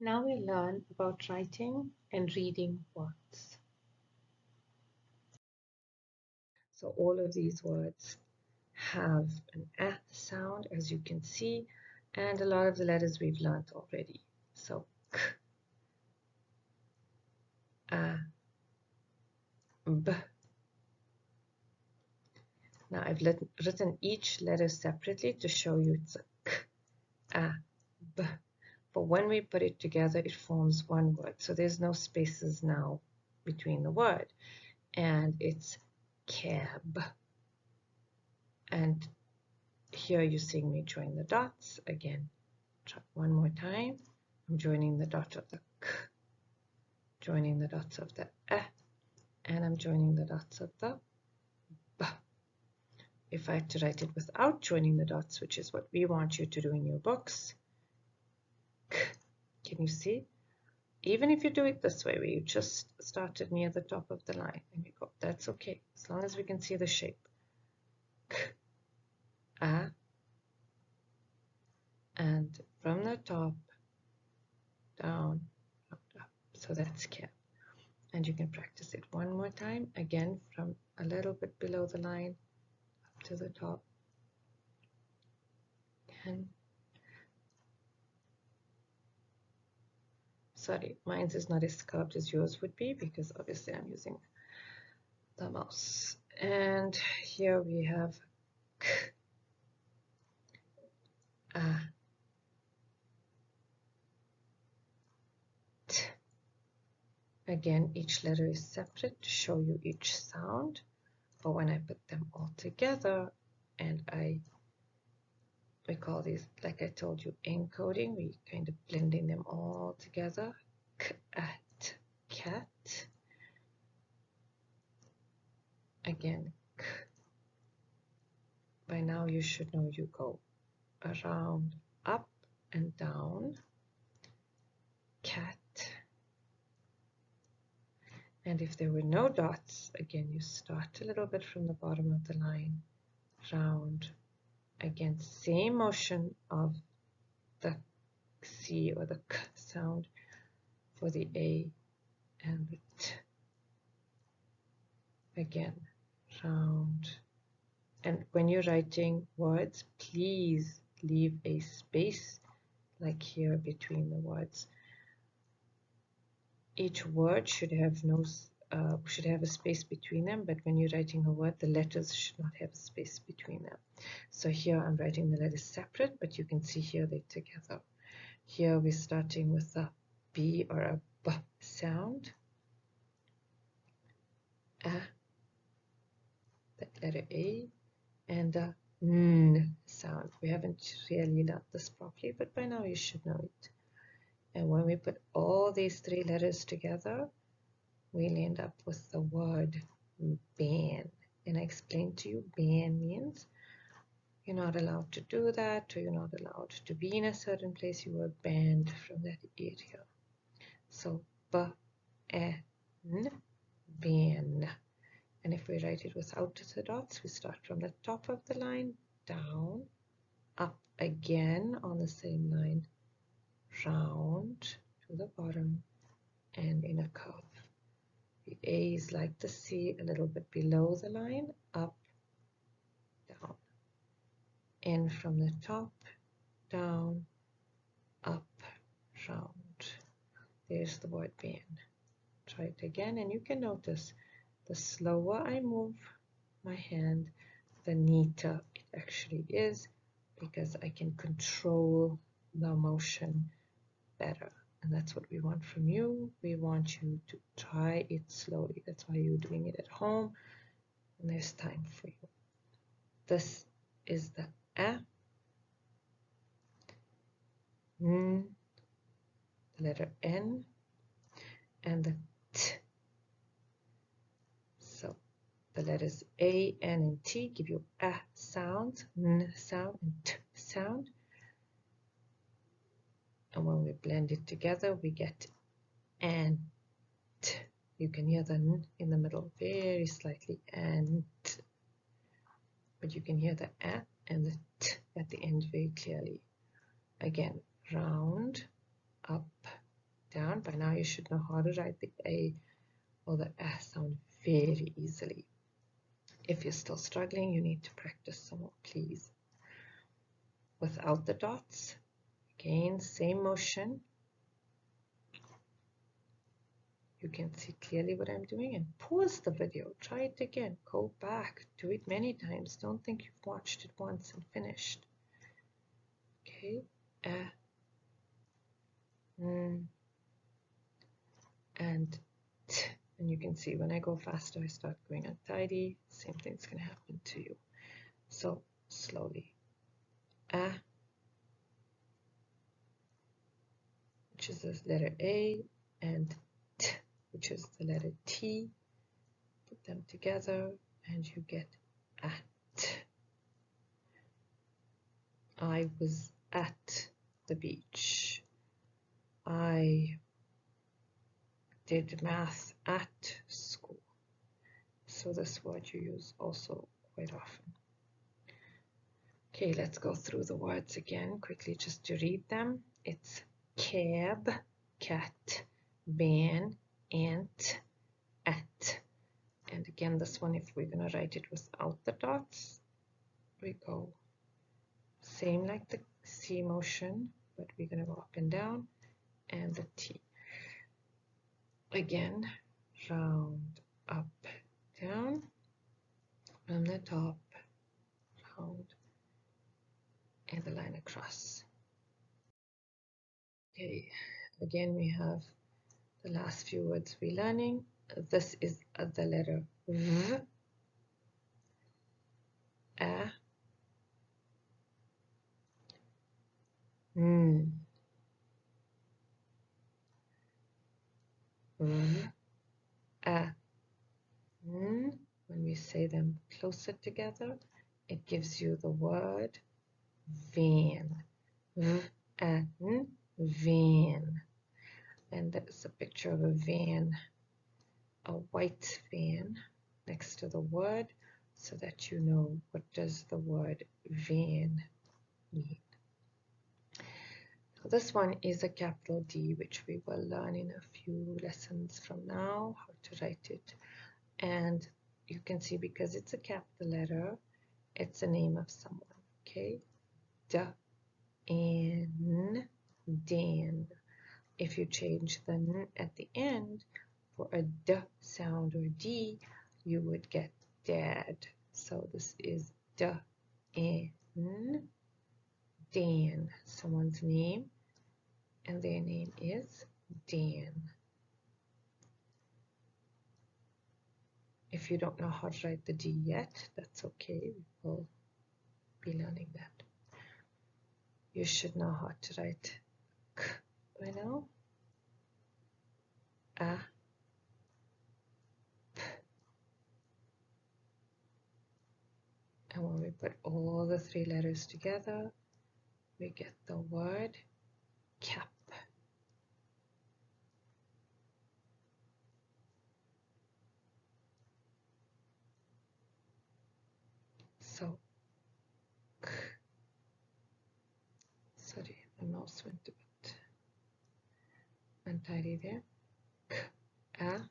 Now we learn about writing and reading words. So all of these words have an "a" sound, as you can see, and a lot of the letters we've learned already. So k, a, b. Now I've written each letter separately to show you it's a k, a, b. But when we put it together, it forms one word. So there's no spaces now between the word. And it's cab. And here you're seeing me join the dots. Again, try one more time. I'm joining the dot of the k, joining the dots of the e, and I'm joining the dots of the b. If I had to write it without joining the dots, which is what we want you to do in your books, k, can you see? Even if you do it this way, where you just started near the top of the line and you go, that's okay, as long as we can see the shape. K, a, and from the top, down, up, up. So that's cab. And you can practice it one more time, again from a little bit below the line up to the top. And sorry, mine is not as curved as yours would be because obviously I'm using the mouse. And here we have k, a, t. Again, each letter is separate to show you each sound. But when I put them all together and we call these, like I told you, encoding, we kind of blending them all together. Cat, cat. Again, k. By now you should know you go around, up and down. Cat. And if there were no dots, again, you start a little bit from the bottom of the line, round. Again, same motion of the C or the K sound for the A and the T. Again, round. And when you're writing words, please leave a space like here between the words. Each word should have a space between them, but when you're writing a word, the letters should not have a space between them. So here I'm writing the letters separate, but you can see here they're together. Here we're starting with a B or a B sound. A, the letter A, and a N sound. We haven't really learned this properly, but by now you should know it. And when we put all these three letters together, we'll end up with the word ban. And I explained to you, ban means you're not allowed to do that, or you're not allowed to be in a certain place. You were banned from that area. So, ban, ban. And if we write it without the dots, we start from the top of the line, down, up again on the same line, round to the bottom, and in a curve. The A is like the C, a little bit below the line, up, down. In from the top, down, up, round. There's the word ban. Try it again, and you can notice the slower I move my hand, the neater it actually is, because I can control the motion better. And that's what we want from you. We want you to try it slowly. That's why you're doing it at home, and there's time for you. This is the A, N, the letter N, and the T. So the letters A, N, and T give you A sound, N sound, and T sound. And when we blend it together, we get and. You can hear the N in the middle very slightly, and. But you can hear the A and the T at the end very clearly. Again, round, up, down. By now you should know how to write the A or the sound very easily. If you're still struggling, you need to practice some more, please. Without the dots, again, same motion. You can see clearly what I'm doing, and pause the video. Try it again. Go back. Do it many times. Don't think you've watched it once and finished. Okay. And t. And you can see when I go faster, I start going untidy. Same thing's going to happen to you. So slowly. Which is the letter A, and T, which is the letter T. Put them together and you get at. I was at the beach. I did math at school. So this word you use also quite often. Okay, let's go through the words again quickly just to read them. It's cab, cat, van, ant, at. And again, this one, if we're going to write it without the dots, we go same like the C motion, but we're going to go up and down, and the T. Again, round, up, down, from the top, round, and the line across. Okay, again, we have the last few words we're learning. This is the letter V, A, N, V, A, N. When we say them closer together, it gives you the word van. V, A, N, van. And there's a picture of a van, a white van, next to the word, so that you know what does the word van mean. So this one is a capital D, which we will learn in a few lessons from now, how to write it. And you can see, because it's a capital letter, it's a name of someone, okay? Dan. If you change the N at the end for a D sound or D, you would get dad. So this is Dan, Dan, someone's name, and their name is Dan. If you don't know how to write the D yet, that's okay. We will be learning that. You should know how to write K by now. A, P. And when we put all the three letters together, we get the word cap. So, K. Sorry, my mouse went a bit untidy there. K, A,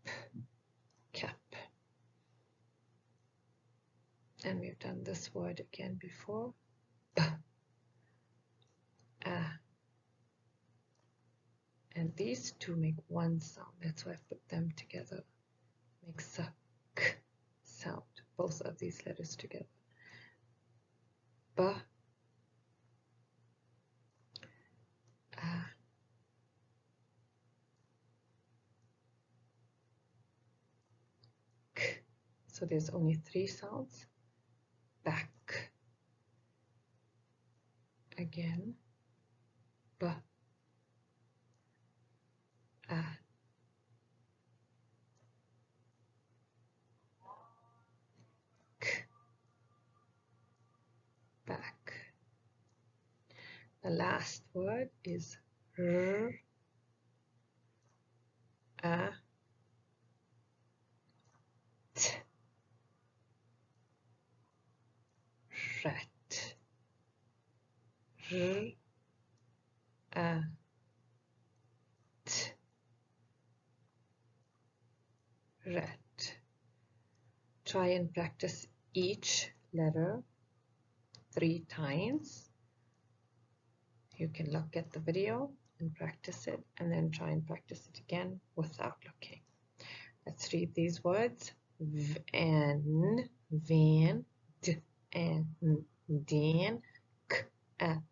P, cap. And we've done this word again before. B, A. And these two make one sound. That's why I've put them together. Makes a K sound. Both of these letters together. B, A. K. So there's only three sounds. Back. Again. B, A. K. Back. The last word is R, A, T. Rat. R, A, T, rat. Try and practice each letter 3 times. You can look at the video and practice it, and then try and practice it again without looking. Let's read these words. Van, van, d, and, dan, k, a,